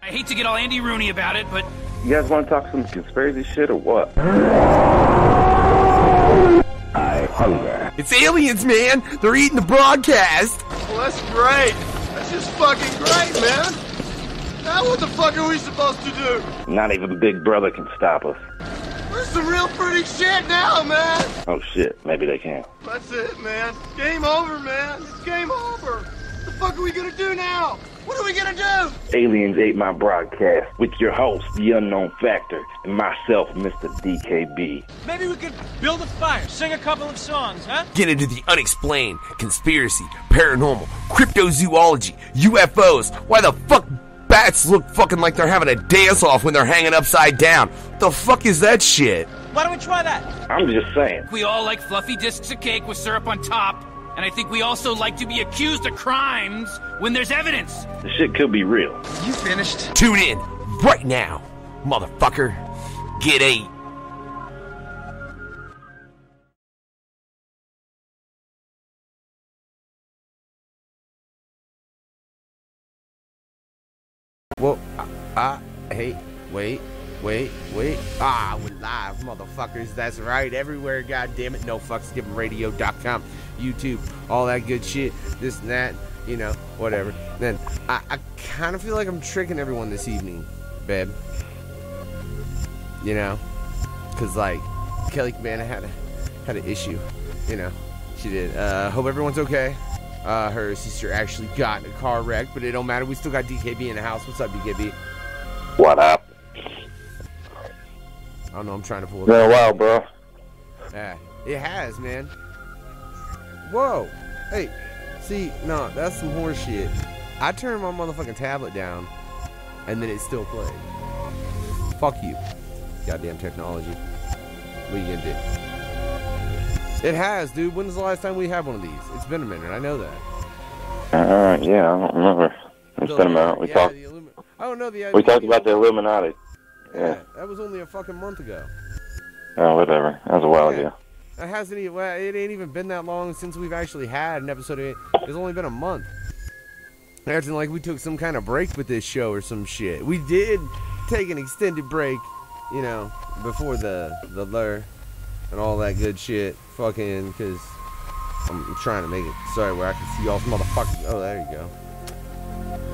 I hate to get all Andy Rooney about it, but... You guys want to talk some conspiracy shit or what? I hunger. It's aliens, man! They're eating the broadcast! Well, that's great! That's just fucking great, man! Now what the fuck are we supposed to do? Not even Big Brother can stop us. We're some real pretty shit now, man! Oh shit, maybe they can. That's it, man. Game over, man. It's game over. What the fuck are we gonna do now? What are we gonna do? Aliens ate my broadcast with your host, The Unknown Factor, and myself, Mr. DKB. Maybe we could build a fire, sing a couple of songs, huh? Get into the unexplained, conspiracy, paranormal, cryptozoology, UFOs. Why the fuck bats look fucking like they're having a dance-off when they're hanging upside down? What the fuck is that shit? Why don't we try that? I'm just saying. We all like fluffy discs of cake with syrup on top, and I think we also like to be accused of crimes when there's evidence. The shit could be real. You finished? Tune in right now, motherfucker. Get 8. Well, hey, wait. Ah, we're live, motherfuckers. That's right, everywhere, goddammit. NoFucksGivenRadio.com, YouTube, all that good shit. This and that, you know, whatever. Then, I kind of feel like I'm tricking everyone this evening, babe. You know? Because, like, Kelly Cabana had an issue. You know, she did. Hope everyone's okay. Her sister actually got in a car wreck, but it don't matter. We still got DKB in the house. What's up, DKB? What up? I don't know, I'm trying to pull it Been a up. while, bro. Yeah, it has, man. Whoa. Hey, see, no, that's some horse shit. I turned my motherfucking tablet down, and then it still played. Fuck you. Goddamn technology. What are you gonna do? It has, dude. When was the last time we had one of these? It's been a minute, I know that. Yeah, I don't remember. It's been a minute. We talked. Oh, no, We talked about the Illuminati. Yeah. That was only a fucking month ago. Oh, whatever. That was a while ago. It hasn't even, well, it ain't even been that long since we've actually had an episode of it. It's only been a month. Acting like we took some kind of break with this show or some shit. We did take an extended break, you know, before the lure and all that good shit. Fucking, because I'm trying to make it, sorry, where I can see all motherfuckers. Oh, there you go.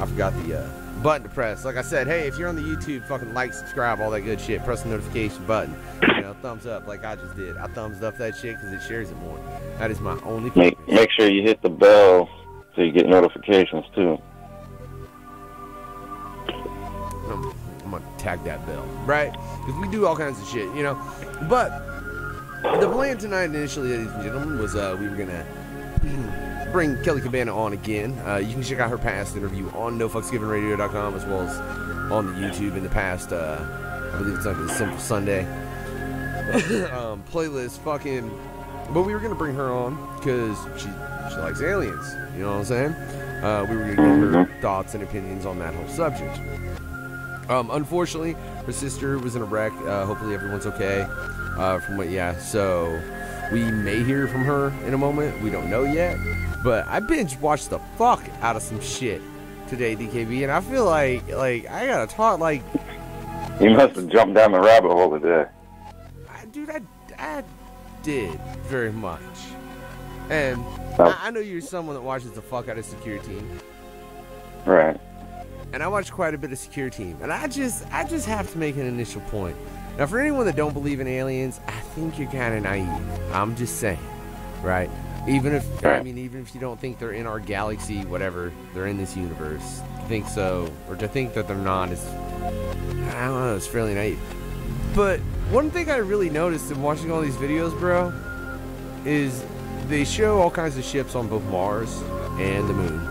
I forgot the, button to press. Like I said, hey, if you're on the YouTube, fucking like, subscribe, all that good shit. Press the notification button. You know, thumbs up like I just did. I thumbs up that shit because it shares it more. That is my only purpose. Make sure you hit the bell so you get notifications too. I'm gonna tag that bell, right? Because we do all kinds of shit, you know. But the plan tonight initially, ladies and gentlemen, was we were gonna bring Kelly Cabana on again. You can check out her past interview on NoFucksGivenRadio.com as well as on the YouTube in the past, I believe it's like the Simple Sunday playlist, fucking. But we were gonna bring her on because she likes aliens. You know what I'm saying? We were gonna get her thoughts and opinions on that whole subject. Unfortunately, her sister was in a wreck. Hopefully everyone's okay. So we may hear from her in a moment. We don't know yet. But I binge watched the fuck out of some shit today, DKB, and I feel like I gotta talk like. You must have jumped down the rabbit hole today. Dude, I did very much, and I know you're someone that watches the fuck out of Secure Team, right? And I watch quite a bit of Secure Team, and I just have to make an initial point. Now, for anyone that don't believe in aliens, I think you're kind of naive. I'm just saying, right? Even if you don't think they're in our galaxy, whatever, they're in this universe, think so, or to think that they're not is, I don't know, it's fairly naive. But one thing I really noticed in watching all these videos, bro, is they show all kinds of ships on both Mars and the moon.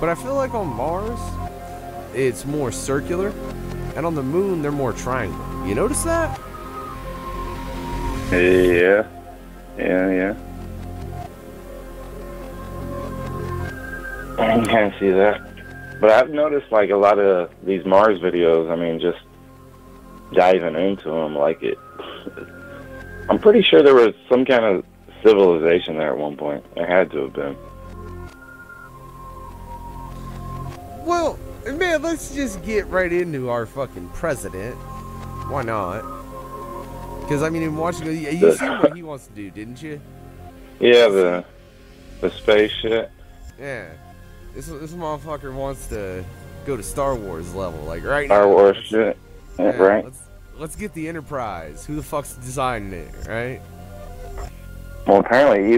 But I feel like on Mars, it's more circular, and on the moon, they're more triangular. You notice that? Yeah. I can see that. But I've noticed, like, a lot of these Mars videos, I mean, just diving into them, like it. I'm pretty sure there was some kind of civilization there at one point. There had to have been. Well, Man, let's just get right into our fucking president. Why not? Because, I mean, in watching, you seen what he wants to do, didn't you? Yeah, the space shit. Yeah. This motherfucker wants to go to Star Wars level, like right Star now. Wars shit. Yeah, right. Let's get the Enterprise. Who the fuck's designing it, right? Well, apparently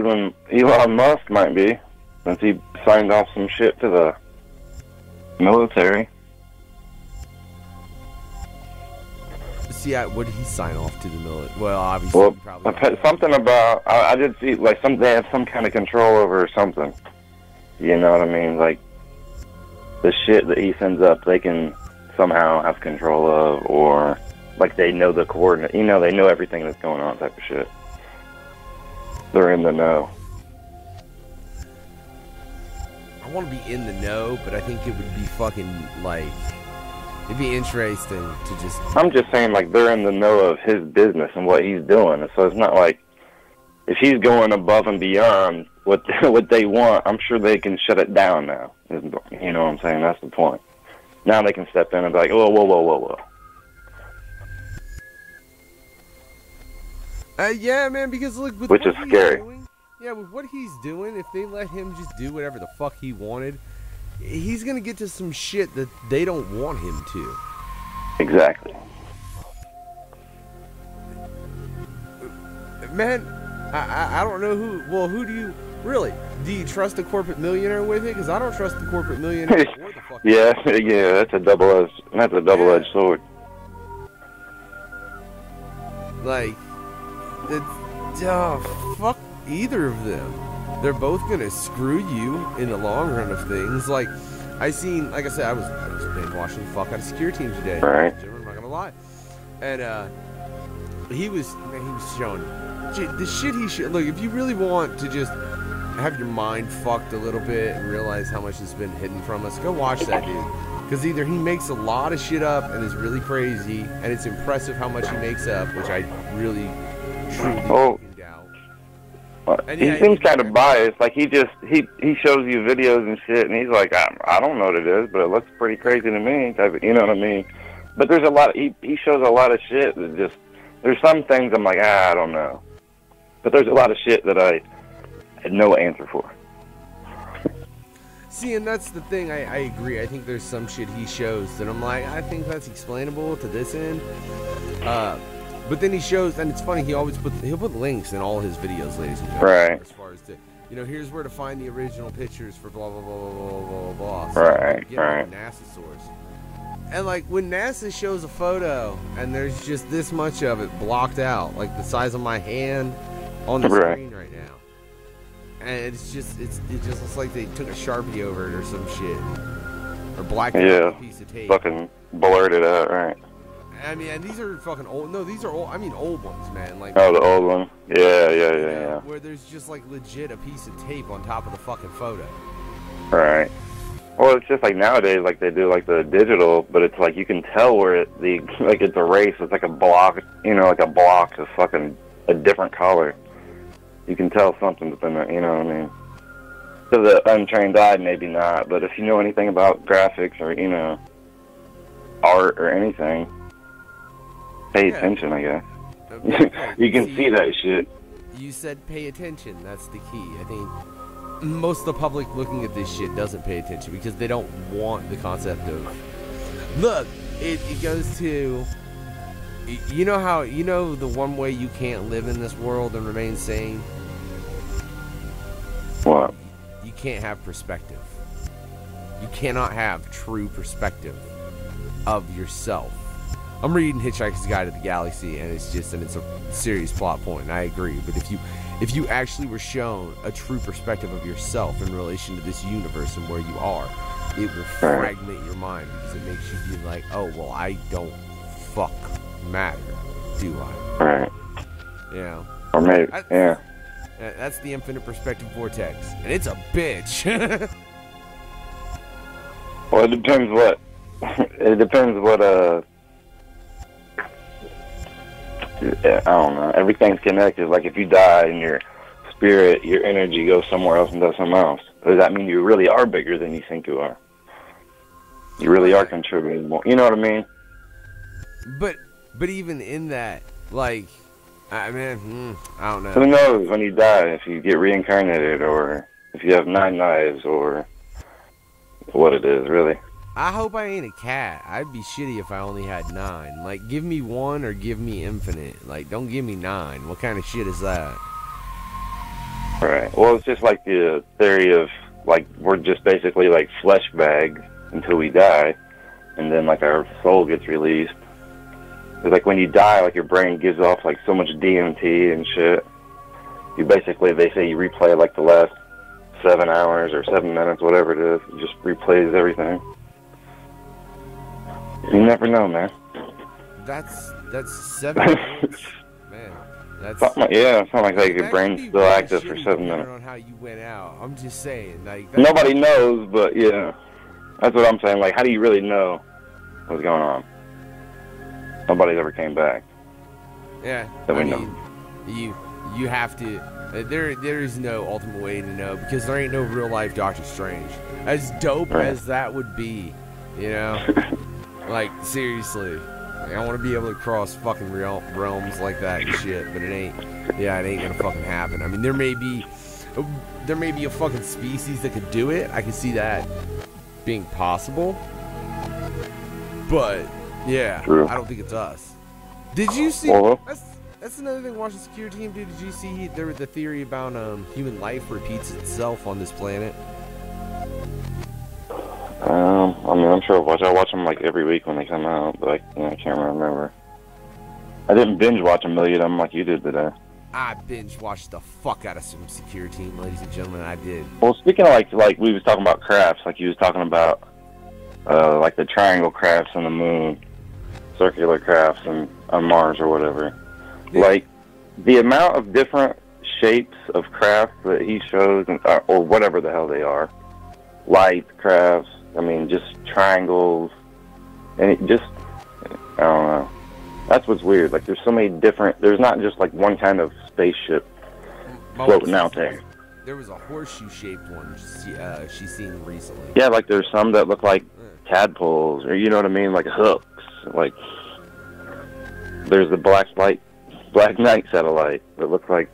Elon Musk might be, since he signed off some shit to the military. See, what did he sign off to the military? Well, obviously, Well, probably something about I did see like they have some kind of control over or something. You know what I mean? Like the shit that he sends up, they can somehow have control of, or like they know the coordinate. You know, they know everything that's going on, type of shit. They're in the know. I want to be in the know, but I think it would be fucking like it'd be interesting to just. I'm just saying, like they're in the know of his business and what he's doing. So it's not like if he's going above and beyond what they want, I'm sure they can shut it down now. You know what I'm saying? That's the point. Now they can step in and be like, whoa, whoa, whoa, whoa, whoa. Yeah, man, because look, with which what is scary. Doing, yeah, with what he's doing, if they let him just do whatever the fuck he wanted, he's gonna get to some shit that they don't want him to. Exactly. Man, I don't know who. Well, who do you really? Do you trust a corporate millionaire with it? Because I don't trust the corporate millionaire. Or the fucking yeah, that's a double-edged sword. Like, fuck either of them. They're both gonna screw you in the long run of things. Like, I said, I was been watching the fuck out of security team today. Right. I'm not gonna lie. And he was showing the shit he should. Look, if you really want to just have your mind fucked a little bit and realize how much has been hidden from us, go watch that dude. Because either he makes a lot of shit up and is really crazy, and it's impressive how much he makes up, which I really, truly doubt. And he seems kind of biased. Like he shows you videos and shit, and he's like, I don't know what it is, but it looks pretty crazy to me. You know what I mean? But there's a lot. He shows a lot of shit that just. There's some things I'm like, I don't know. But there's a lot of shit that I had no answer for. See, and that's the thing. I agree. I think there's some shit he shows that I'm like, I think that's explainable to this end. But then he shows, and it's funny. He'll put links in all his videos, ladies and gentlemen. Right. As far as here's where to find the original pictures for blah blah blah blah blah blah blah. So right. NASA source. And like when NASA shows a photo and there's just this much of it blocked out, like the size of my hand on the screen right now, and it just looks like they took a Sharpie over it or some shit, or blacked out a piece of tape. Fucking blurred it out, right? I mean, and these are fucking old. No, these are old. I mean, old ones, man. Like the old one. Yeah. Where there's just like legit a piece of tape on top of the fucking photo. Right. Well, it's just like nowadays, like they do like the digital, but it's like you can tell where like it's erased. It's like a block, like a block of fucking a different color. You can tell something within it, you know what I mean? To the untrained eye, maybe not, but if you know anything about graphics or, art or anything, pay attention, I guess. Okay. You can see that shit. You said pay attention. That's the key. I think most of the public looking at this shit doesn't pay attention because they don't want the concept of... Look, it goes to... You know the one way you can't live in this world and remain sane? What? You can't have perspective. You cannot have true perspective of yourself. I'm reading Hitchhiker's Guide to the Galaxy, and it's a serious plot point, and I agree. But if you actually were shown a true perspective of yourself in relation to this universe and where you are, it will fragment your mind because it makes you be like, oh, well, I don't fuck matter, do I? Right. Or maybe, That's the infinite perspective vortex, and it's a bitch. Well, it depends what. I don't know. Everything's connected. Like if you die and your spirit, your energy goes somewhere else and does something else, does that mean you really are bigger than you think you are? You really are contributing more. You know what I mean? But even in that, like, I mean, I don't know. Who knows when you die if you get reincarnated or if you have 9 lives or what it is, really. I hope I ain't a cat. I'd be shitty if I only had 9. Like, give me 1 or give me infinite. Like, don't give me 9. What kind of shit is that? Right. Well, it's just like the theory of, like, we're just basically like flesh bags until we die, and then, like, our soul gets released. It's like when you die, like, your brain gives off, like, so much DMT and shit. You basically, they say you replay, like, the last 7 hours or 7 minutes, whatever it is. It just replays everything. You never know, man. That's 7 minutes? Man, that's... Something like that. Your brain's still active for 7 minutes. On how you went out. I'm just saying, like... Nobody knows, but, yeah. That's what I'm saying. Like, how do you really know what's going on? Nobody's ever came back. Yeah, that we I know. mean, you have to. There is no ultimate way to know because there ain't no real life Doctor Strange. As dope as that would be, you know, like seriously, like, I want to be able to cross fucking realms like that and shit, but it ain't. Yeah, it ain't gonna fucking happen. I mean, there may be a fucking species that could do it. I can see that being possible, but. Yeah, True. I don't think it's us. Did you see? That's another thing. Watching Security Team, dude. Did you see there was the theory about human life repeats itself on this planet? I mean, I'm sure I watch them like every week when they come out, but I can't remember. I didn't binge watch a million of them like you did today. I binge watched the fuck out of some Security Team, ladies and gentlemen. I did. Well, speaking of like we was talking about crafts, like you was talking about like the triangle crafts on the moon. Circular crafts on Mars or whatever. Yeah. Like, the amount of different shapes of crafts that he shows, or whatever the hell they are, light crafts, I mean, just triangles, and it just, I don't know. That's what's weird. Like, there's so many different, there's not just like one kind of spaceship floating out there. There was a horseshoe-shaped one she's seen recently. Yeah, like there's some that look like tadpoles, or you know what I mean, like hooks. Like, there's the Black Knight satellite that looks like,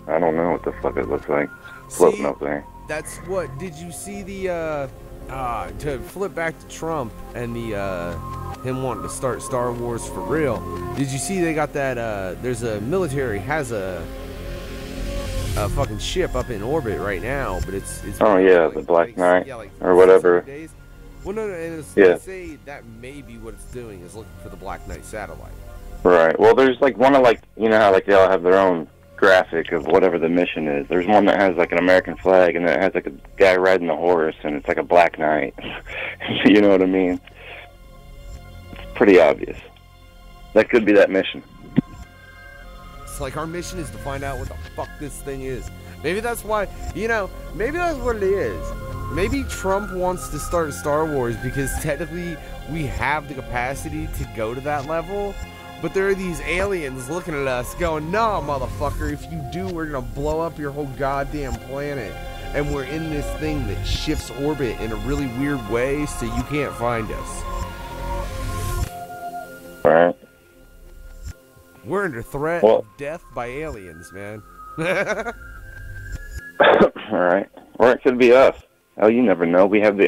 I don't know what the fuck it looks like, floating up there. That's what, did you see the, to flip back to Trump and the, him wanting to start Star Wars for real, did you see they got that, there's a military, has a fucking ship up in orbit right now, but it's oh yeah, the Black Knight, or whatever. Well, no, and they say that may be what it's doing, is looking for the Black Knight satellite. Right. Well, there's like one of like, you know how like they all have their own graphic of whatever the mission is. There's one that has like an American flag, and it has like a guy riding a horse, and it's like a Black Knight. You know what I mean? It's pretty obvious. That could be that mission. It's like our mission is to find out what the fuck this thing is. Maybe that's why, you know, maybe that's what it is. Maybe Trump wants to start Star Wars because technically we have the capacity to go to that level, but there are these aliens looking at us going, nah, motherfucker, if you do, we're gonna blow up your whole goddamn planet. And we're in this thing that shifts orbit in a really weird way, so you can't find us. Right. We're under threat of death by aliens, man. Alright. Or it could be us. Hell, you never know. We have,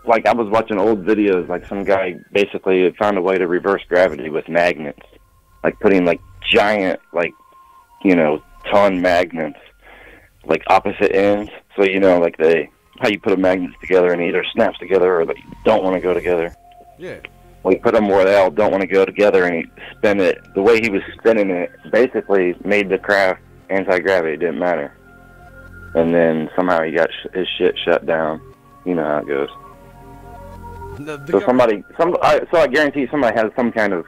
like, I was watching old videos, like, some guy basically found a way to reverse gravity with magnets. Like, putting, like, giant, like, you know, ton magnets, like, opposite ends. So, you know, like, how you put a magnets together and it either snaps together or they don't want to go together. Yeah. Well, he put them where they all don't want to go together, and he spin it. The way he was spinning it basically made the craft anti-gravity. It didn't matter. And then somehow he got his shit shut down. You know how it goes. So I guarantee somebody has some kind of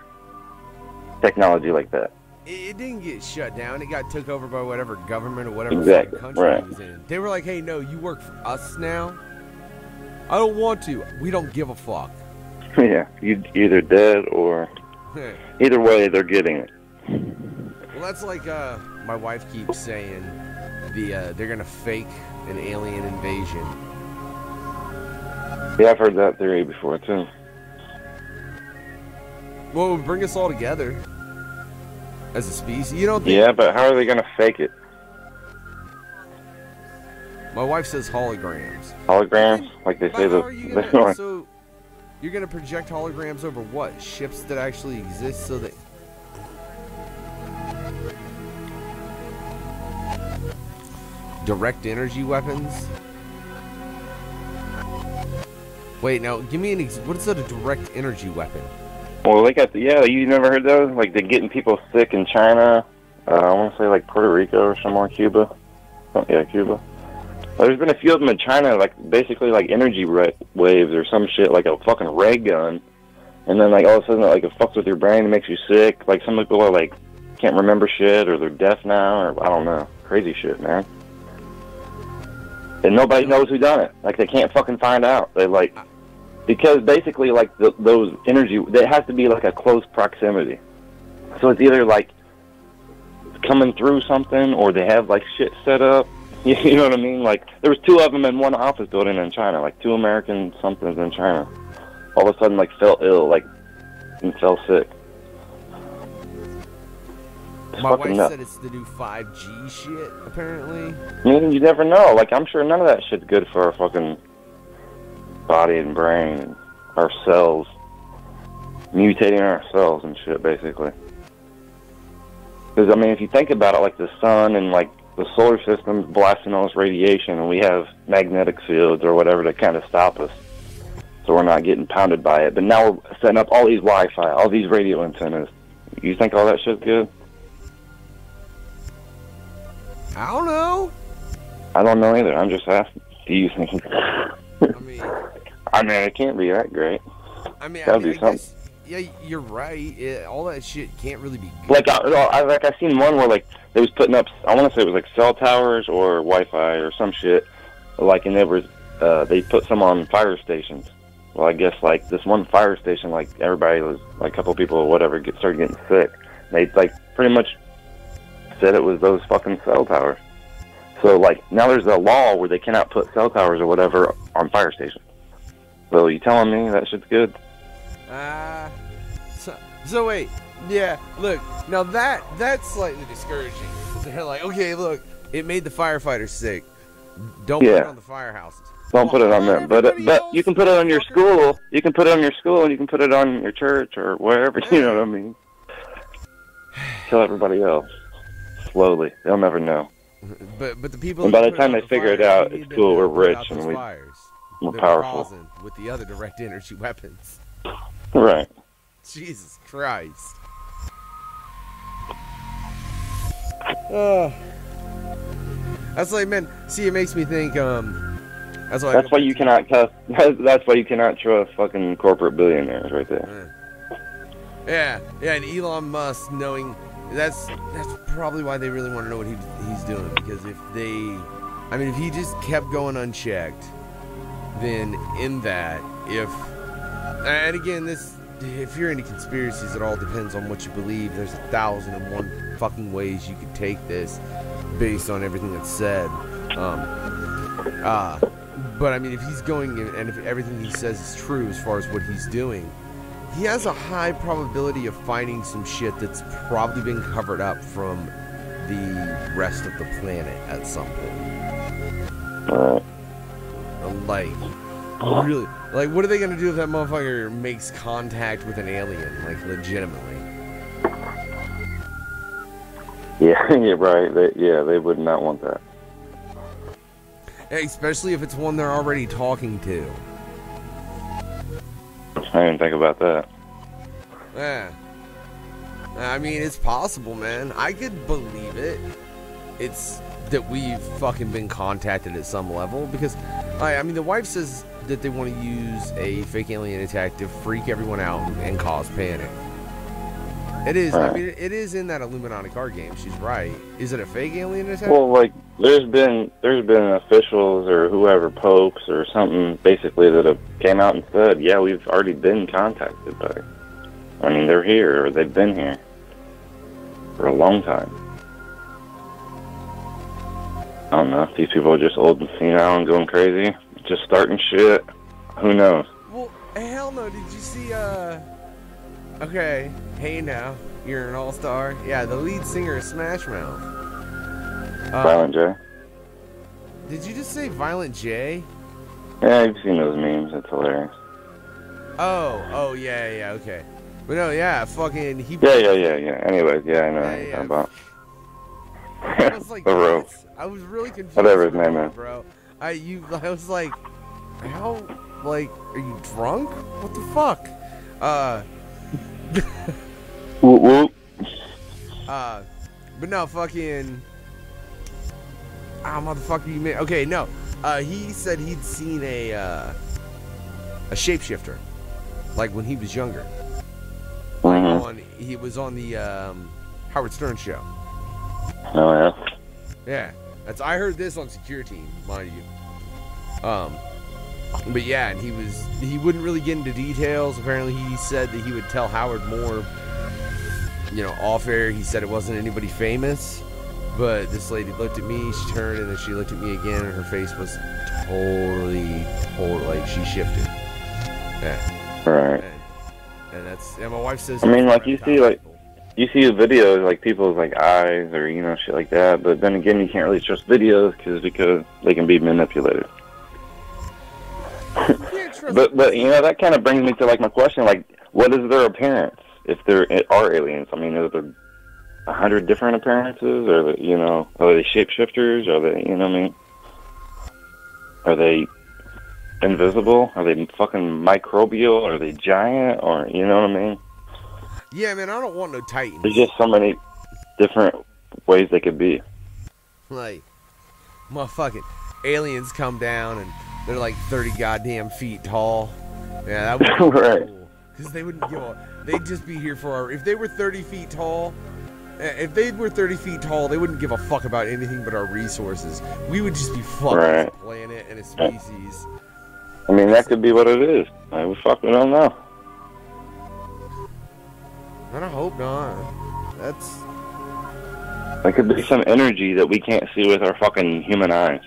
technology like that. It didn't get shut down. It got took over by whatever government or whatever country it was in. They were like, hey, no, you work for us now? I don't want to. We don't give a fuck. Yeah, you either dead or... Either way, they're getting it. Well, that's like my wife keeps saying, they're gonna fake an alien invasion. Yeah, I've heard that theory before, too. Well, it would bring us all together as a species. You don't think... Yeah, but how are they going to fake it? My wife says holograms. Holograms? Like they say How are you the... gonna, so, you're going to project holograms over what? Ships that actually exist so that... Direct energy weapons? Wait, now, give me what is a direct energy weapon? Well, they got yeah, you never heard those? Like, they're getting people sick in China. I want to say, like, Puerto Rico or somewhere, Cuba. Oh, yeah, Cuba. Well, there's been a few of them in China, like, basically, like, energy waves or some shit, like a fucking ray gun. And then, like, all of a sudden, like, it fucks with your brain and makes you sick. Like, some people are, like, can't remember shit, or they're deaf now, or I don't know. Crazy shit, man. And nobody knows who done it. Like, they can't fucking find out. They, like... Because basically, like, those energy, it has to be, like, a close proximity. So it's either, like, coming through something, or they have, like, shit set up. You know what I mean? Like, there was 2 of them in one office building in China, like, 2 American somethings in China. All of a sudden, like, fell ill, like, and fell sick. My wife said it's the new 5G shit, apparently. I mean, you never know. Like, I'm sure none of that shit's good for our fucking... body and brain and our cells, mutating our cells and shit, basically. Because, I mean, if you think about it, like the sun and, like, the solar system's blasting all this radiation, and we have magnetic fields or whatever to kind of stop us, so we're not getting pounded by it. But now we're setting up all these Wi-Fi, all these radio antennas. You think all that shit's good? I don't know. I don't know either. I'm just asking. Do you think? I mean, it can't be that great. I mean, That'd be something. Yeah, you're right. All that shit can't really be good. Like, I seen one where, like, they was putting up, I want to say it was, like, cell towers or Wi-Fi or some shit. Like, and they put some on fire stations. Well, I guess, like, this one fire station, like, everybody was, like, a couple people or whatever started getting sick. They, like, pretty much said it was those fucking cell towers. So, like, now there's a law where they cannot put cell towers or whatever on fire stations. So, you telling me that shit's good? So wait, yeah, look, now that's slightly discouraging. They're like, okay, look, it made the firefighters sick. Don't put it on the firehouses. Don't put it on them. But you can put it on your school. You can put it on your school, and you can put it on your church or wherever, you know what I mean? Tell everybody else. Slowly. They'll never know. But the people... And by the time they figure it out, it's cool, we're rich, and we're powerful. With the other direct energy weapons. Right. Jesus Christ. That's like, man, see, it makes me think, that's why you cannot trust, that's why you cannot trust fucking corporate billionaires right there. Yeah, and Elon Musk knowing, that's probably why they really want to know what he's doing, because if he just kept going unchecked, then in that, and again, if you're into conspiracies, it all depends on what you believe. There's 1,001 fucking ways you could take this based on everything that's said. But I mean, if he's going and if everything he says is true as far as what he's doing, he has a high probability of finding some shit that's probably been covered up from the rest of the planet at some point. Like, really, like, what are they gonna do if that motherfucker makes contact with an alien, like, legitimately? Yeah, yeah, right. They would not want that. Especially if it's one they're already talking to. I didn't think about that. Yeah. I mean, it's possible, man. I could believe it. It's that we've fucking been contacted at some level, because, I mean, the wife says that they want to use a fake alien attack to freak everyone out and cause panic. It is. Right. I mean, it is in that Illuminati card game. She's right. Is it a fake alien attack? Well, like, there's been officials or whoever, popes or something, basically, that have came out and said, yeah, we've already been contacted by. I mean, they're here, or they've been here for a long time. I don't know if these people are just old and senile and going crazy, just starting shit. Who knows? Well, hell no. Did you see, okay, hey now, you're an all-star. Yeah, the lead singer of Smash Mouth. Violent J? Did you just say Violent J? Yeah, I've seen those memes. It's hilarious. Oh, yeah, okay. But no, yeah, fucking, he... Yeah. Anyways, yeah, I know what you're talking about. I was like, the rope. I was really confused. Whatever his name is. Bro. I was like, how, like, are you drunk? What the fuck? Whoop, whoop. But no, fucking... motherfucker, you made... Okay, no. He said he'd seen a shapeshifter. Like, when he was younger. He was on the, Howard Stern show. Oh, yeah? Yeah. I heard this on Secure Team, mind you. But yeah, and he wouldn't really get into details. Apparently he said that he would tell Howard more, off air. He said it wasn't anybody famous. But this lady looked at me, she turned, and then she looked at me again, and her face was totally, like, she shifted. Yeah. Right. And my wife says... I mean, like, you see videos, like, people's, like, eyes or, shit like that, but then again, you can't really trust videos because they can be manipulated. but that kind of brings me to, like, my question, like, what is their appearance if there are aliens? I mean, is there 100 different appearances, or, are they shapeshifters? Are they, what I mean? Are they invisible? Are they fucking microbial? Are they giant? Or, what I mean? Yeah, man, I don't want no Titans. There's just so many different ways they could be. Like, motherfucking aliens come down and they're like 30 goddamn feet tall. Yeah, that would be right. cool. Because they wouldn't give a... They'd just be here for if they were 30 feet tall... If they were 30 feet tall, they wouldn't give a fuck about anything but our resources. We would just be fucking as a planet and a species. I mean, that could be what it is. We fucking don't know. And I hope not. There could be some energy that we can't see with our fucking human eyes.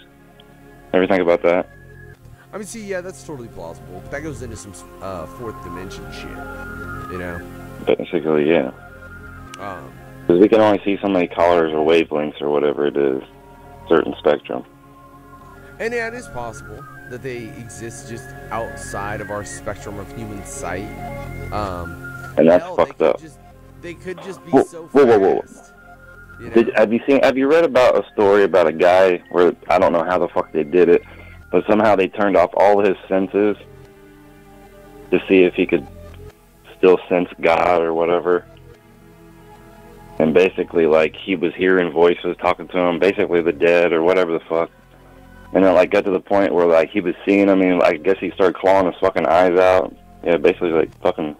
Ever think about that? I mean, see, yeah, that's totally plausible. But that goes into some fourth dimension shit, Basically, yeah. Because we can only see so many colors or wavelengths or whatever it is, certain spectrum. And yeah, it is possible that they exist just outside of our spectrum of human sight. And that's fucked up. They could just be so fast. Whoa. Have you read about a story about a guy where, I don't know how the fuck they did it, but somehow they turned off all his senses to see if he could still sense God or whatever. And basically, like, he was hearing voices talking to him, basically the dead or whatever the fuck. And then, like, got to the point where, like, he was seeing them, and I guess he started clawing his fucking eyes out. Yeah, basically, like, fucking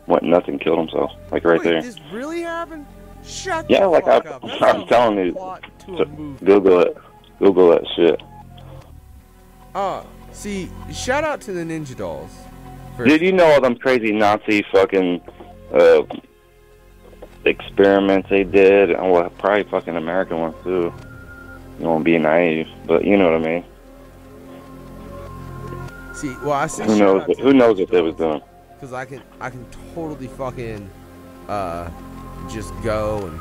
went nuts and killed himself. Like, right there. Wait, this really happened? Shut the fuck up. I'm telling you. Google it. Google that shit. See, shout out to the Ninja Dolls. Did you know all them crazy Nazi fucking experiments they did? Well, probably fucking American ones too. You won't be naive, but you know what I mean. See, well, I see. Who knows what they was doing? Because I can totally fucking just go and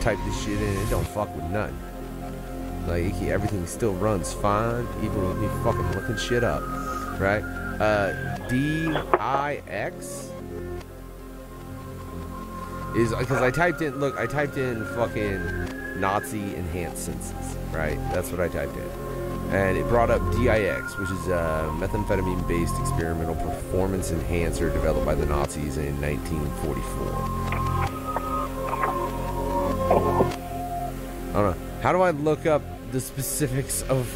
type this shit in. It don't fuck with nothing. Like, everything still runs fine, even with me fucking looking shit up, right? DIX is because I typed in fucking Nazi enhanced senses, right? That's what I typed in, and it brought up DIX, which is a methamphetamine based experimental performance enhancer developed by the Nazis in 1944. I don't know. How do I look up the specifics of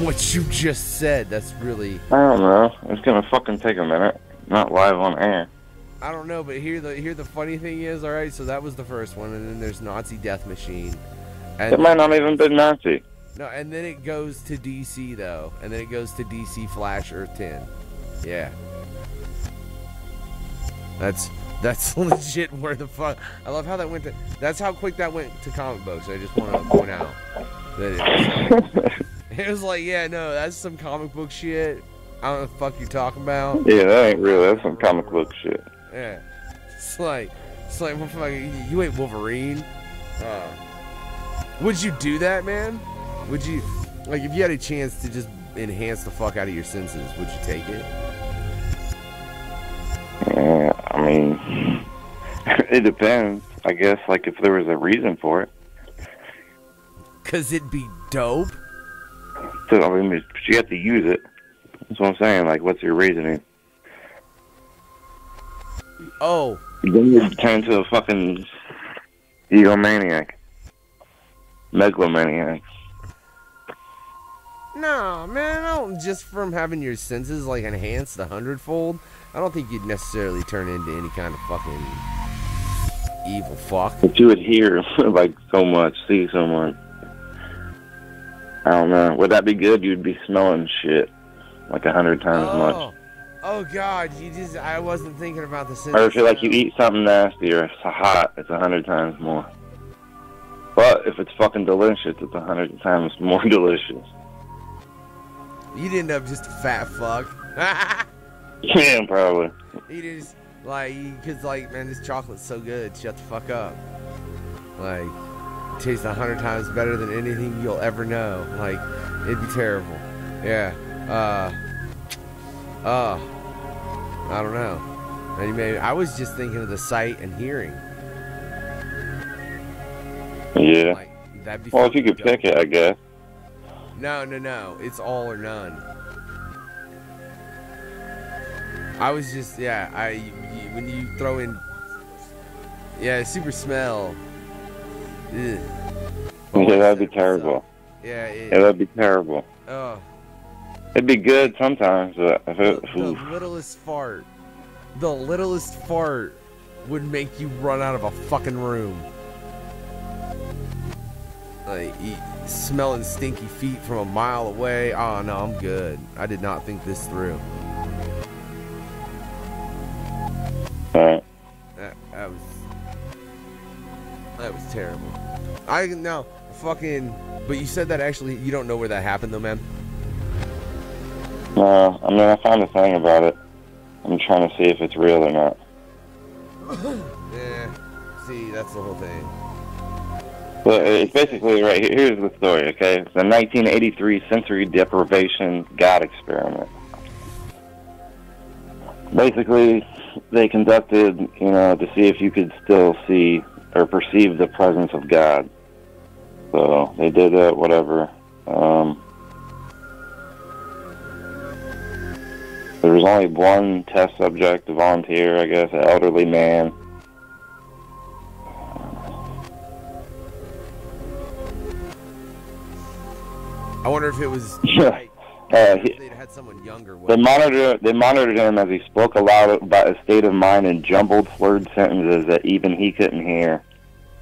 what you just said? That's really... I don't know. It's gonna fucking take a minute. Not live on air. I don't know, but here the funny thing is, alright, so that was the first one, and then there's Nazi Death Machine. And it might not even be Nazi. No, and then it goes to DC, though. And then it goes to DC Flash Earth 10. Yeah. That's legit where the fuck... I love how that went to... That's how quick that went to comic books. I just want to point out that it was like, yeah, no, that's some comic book shit. I don't know what the fuck you're talking about. Yeah, that ain't real. That's some comic book shit. Yeah. It's like motherfucker, you ain't Wolverine. Would you do that, man? Would you, like, if you had a chance to just enhance the fuck out of your senses, would you take it? Yeah, I mean, it depends. I guess, like, if there was a reason for it. Cause it'd be dope. So, I mean, but you have to use it. That's what I'm saying. Like, what's your reasoning? Oh. Then you turn into a fucking egomaniac. Megalomaniac. No, man, I don't, just from having your senses, like, enhanced 100-fold, I don't think you'd necessarily turn into any kind of fucking evil fuck. But you would hear, like, so much, see so much. I don't know. Would that be good? You'd be smelling shit like 100 times much. Oh, God, I wasn't thinking about the senses. Or if you like, you eat something nasty or it's hot, it's 100 times more. But if it's fucking delicious, it's 100 times more delicious. You'd end up just a fat fuck. Yeah, probably. You just, like, because, like, man, this chocolate's so good, shut the fuck up. Like, it tastes 100 times better than anything you'll ever know. Like, it'd be terrible. Yeah. I don't know. I was just thinking of the sight and hearing. Yeah. Like, that'd be well, if you could dope. pick it, I guess. No. It's all or none. I was just, when you throw in, super smell. Ugh. Yeah, that'd be terrible. Yeah, that'd be terrible. Oh. It'd be good sometimes, but if it, the littlest fart would make you run out of a fucking room. Like, smelling stinky feet from a mile away. Oh, no, I'm good. I did not think this through. Alright. That was terrible. But you said that actually, you don't know where that happened though, man? No, I mean, I found a thing about it. I'm trying to see if it's real or not. Yeah, see, that's the whole thing. Well, it's basically, right, here's the story, okay? It's a 1983 sensory deprivation God experiment. Basically, they conducted, to see if you could still see or perceive the presence of God. So, they did whatever. There was only one test subject, a volunteer, I guess, an elderly man. I wonder if it was like, they'd had someone younger. They monitored him as he spoke aloud about his state of mind in jumbled, slurred sentences that even he couldn't hear.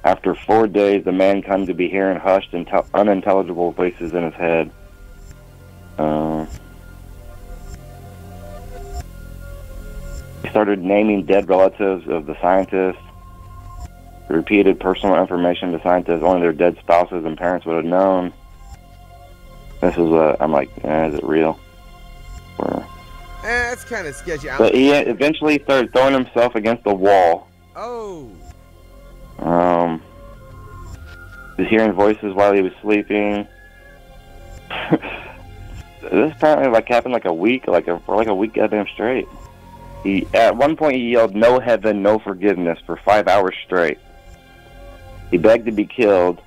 After 4 days, the man come to be hearing hushed and unintelligible voices in his head. He started naming dead relatives of the scientists. He repeated personal information to scientists only their dead spouses and parents would have known. This is what I'm like, is it real? That's kind of sketchy. But he eventually started throwing himself against the wall. Oh. He was hearing voices while he was sleeping. This apparently happened for a week goddamn straight. At one point he yelled, "No heaven, no forgiveness" for 5 hours straight. He begged to be killed.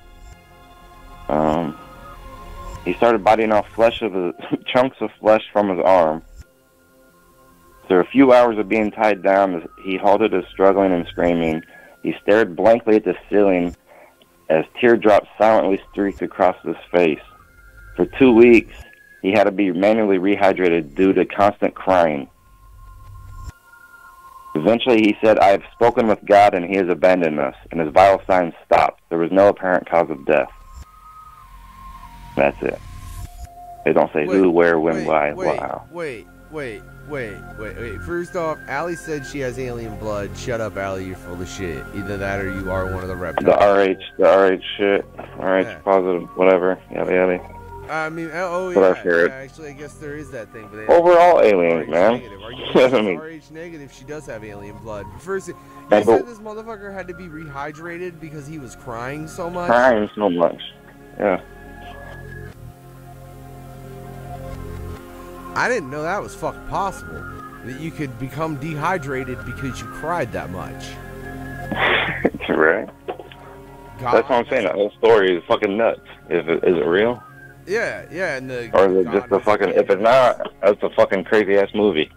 He started biting off chunks of flesh from his arm. After a few hours of being tied down, he halted his struggling and screaming. He stared blankly at the ceiling as teardrops silently streaked across his face. For 2 weeks, he had to be manually rehydrated due to constant crying. Eventually, he said, "I have spoken with God and he has abandoned us," and his vital signs stopped. There was no apparent cause of death. That's it. They don't say who, where, when, why, how. Wait. First off, Allie said she has alien blood. Shut up, Allie. You're full of shit. Either that or you are one of the reptiles. The RH shit. RH positive, whatever. Yada yada. I mean, oh What yeah, I've heard. yeah, actually, I guess there is that thing. But they Overall aliens, man. Are you I mean, RH negative? She does have alien blood. First, you Yeah, said but- this motherfucker had to be rehydrated because he was crying so much. crying so much. Yeah. I didn't know that was fucking possible. That you could become dehydrated because you cried that much. Right. God, That's what I'm saying. The whole story is fucking nuts. Is it real? Yeah, yeah, and the. Or is it just a fucking? If it's not, that's a fucking crazy ass movie.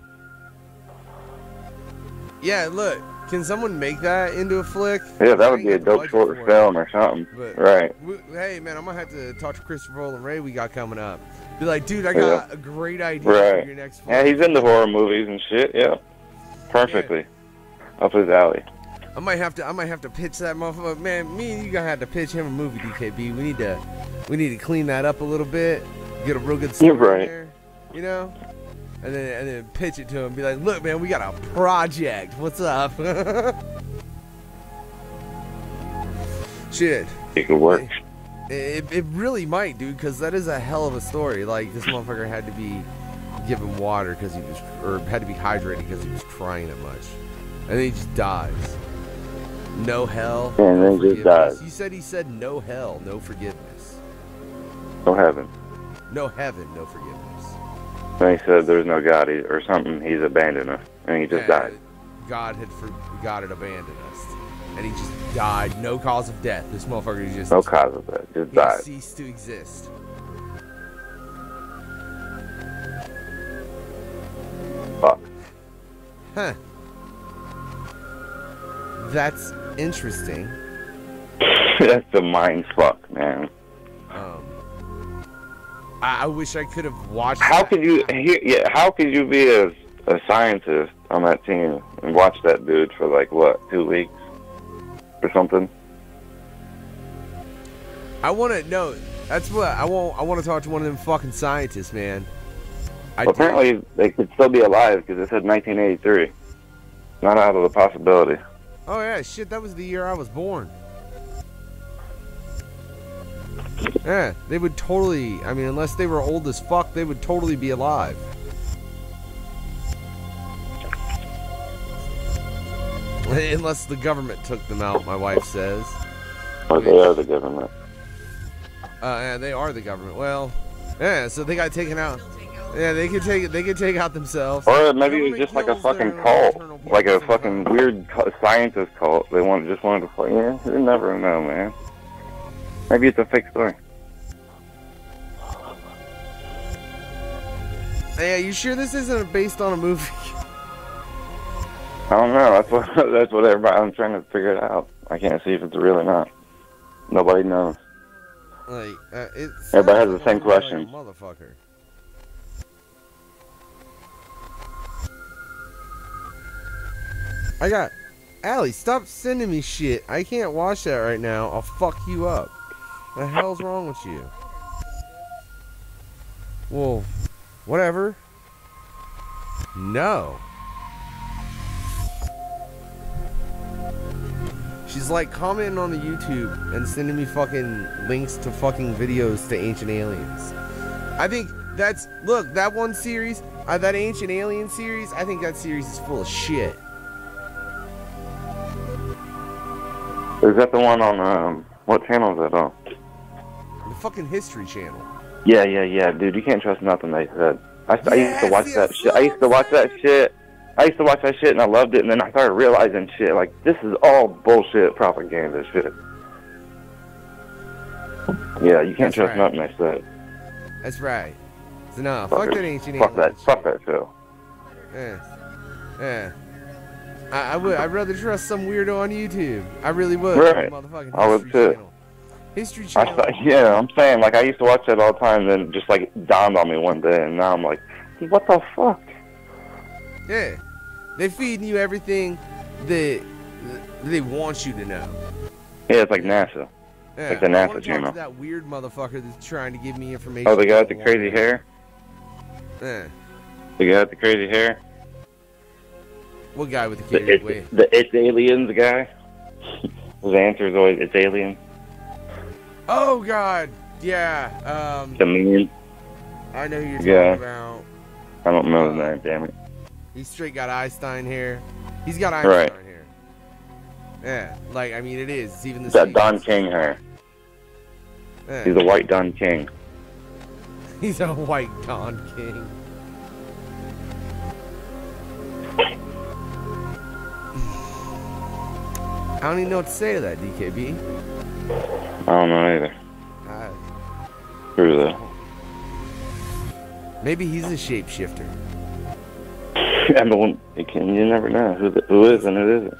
Yeah, look. Can someone make that into a flick? Yeah, that would I be a ain't got the dope budget short for it. film or something. But Right. Hey, man, I'm gonna have to talk to Christopher Nolan Ray. We got coming up. Be like, dude, I got a great idea Right. for your next film. Yeah, he's into horror movies and shit. Yeah. Perfectly. Up his alley. I might have to pitch that motherfucker. Man, me and you gonna have to pitch him a movie, DKB. We need to clean that up a little bit. Get a real good story You're right. in there, you know? And then pitch it to him. Be like, look, man, we got a project. What's up? Shit. It could work. It really might, dude, because that is a hell of a story. Like, this motherfucker had to be given water because he was, or had to be hydrated because he was crying that much. And then he just dies. No hell. And no then just forgiveness. dies. You said he said no hell, no forgiveness. No heaven. No heaven, no forgiveness. Then he said there's no God or something. He's abandoned us. And he just died. God had abandoned us. And he just died. No cause of death. This motherfucker just... No cause of that. Just he died. ceased to exist. Fuck. Huh. That's interesting. That's the mind fuck, man. I wish I could have watched. How that. could you? How could you be a scientist on that team and watch that dude for like what 2 weeks or something? I want to know. That's what I want. I want to talk to one of them fucking scientists, man. Apparently, they could still be alive because it said 1983. Not out of the possibility. Oh yeah, shit. That was the year I was born. Yeah, they would totally. I mean, unless they were old as fuck, they would totally be alive. Unless the government took them out, my wife says. Or they are the government. Yeah, they are the government. Well, yeah, so they got taken out. Yeah, they could take out themselves. Or maybe it was just like a fucking cult, like a fucking weird scientist cult. They just wanted to. Yeah, you never know, man. Maybe it's a fake story. Yeah, you sure this isn't based on a movie? I don't know. That's what everybody. I'm trying to figure it out. I can't see if it's real or not. Nobody knows. Like, Everybody has the same question. Like a motherfucker. I got Allie, stop sending me shit. I can't watch that right now. I'll fuck you up. What the hell's wrong with you? Well, whatever. No. She's like commenting on the YouTube and sending me fucking links to fucking videos to Ancient Aliens. I think that's, look, that one series, that Ancient Alien series, I think that series is full of shit. Is that the one on, what channel is that on? The fucking History Channel. Yeah, dude, you can't trust nothing they said. I used to watch that shit. I used to watch that shit. And I loved it, and then I started realizing shit, like, this is all bullshit propaganda shit. Yeah, you can't trust nothing they said. That's right. So no, fuck that Ancient Fuck Alien. Fuck that show. Yeah. I'd rather trust some weirdo on YouTube. I really would. Right. Motherfucking I would History too. Channel. History Channel. Yeah, I'm saying, like, I used to watch that all the time, then it just, like, dawned on me one day, and now I'm like, what the fuck? Yeah. They feeding you everything that they want you to know. Yeah, it's like NASA. Yeah. Like the I NASA want to channel. talk to that weird motherfucker that's trying to give me information. Oh, the guy with the crazy hair? Yeah. The guy with the crazy hair? What guy with the crazy hair? The It's Aliens guy? His answer is always, it's aliens. Oh, God. Yeah, The mean. I know who you're talking about. I don't know his name, damn it. He's straight got Einstein hair. He's got Einstein hair. Yeah, like, I mean, it is. It's even the That same. Don King hair. Yeah. He's a white Don King. He's a white Don King. I don't even know what to say to that, DKB. I don't know either. True though. Maybe he's a shapeshifter. I mean, you never know who is and who isn't.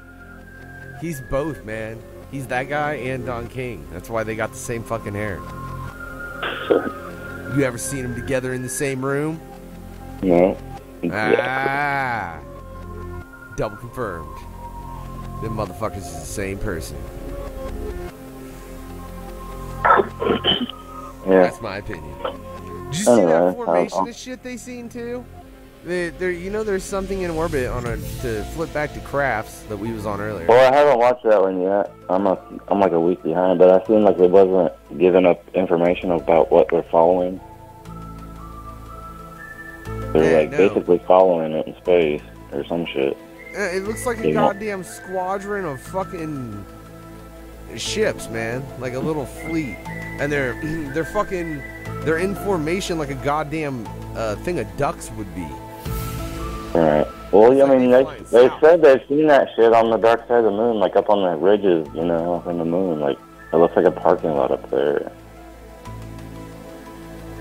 He's both, man. He's that guy and Don King. That's why they got the same fucking hair. You ever seen them together in the same room? No. Ah. Double confirmed. Them motherfuckers is the same person. Yeah. That's my opinion. Did you see that formationist shit they seen too? You know, there's something in orbit to flip back to Crafts that we was on earlier. Well, I haven't watched that one yet. I'm like a week behind, but I seen like it wasn't giving up information about what they're following. They're basically following it in space or some shit. It looks like a goddamn squadron of fucking ships, man. Like a little fleet, and they're fucking in formation like a goddamn thing of ducks would be. Right. Well, I mean, they said they've seen that shit on the dark side of the moon, like up on the ridges, you know, up in the moon. Like, it looks like a parking lot up there.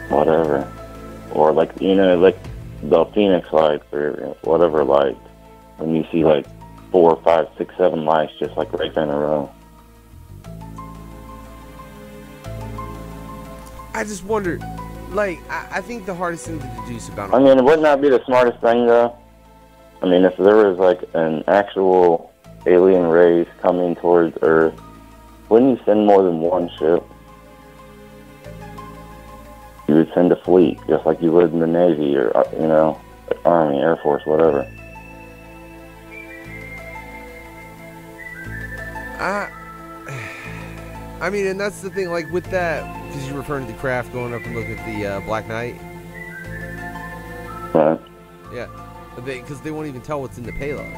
Whatever. Or, like, you know, like the Phoenix lights or whatever light. When you see, like, 4, 5, 6, 7 lights just, like, right there in a row. I just wonder, like, I think the hardest thing to deduce about... I mean, wouldn't that be the smartest thing, though? I mean, if there was, like, an actual alien race coming towards Earth, wouldn't you send more than one ship? You would send a fleet, just like you would in the Navy or, you know, Army, Air Force, whatever. I mean, and that's the thing, like, with that, because you're referring to the craft going up and looking at the Black Knight. Right. Yeah. Because they won't even tell what's in the payload.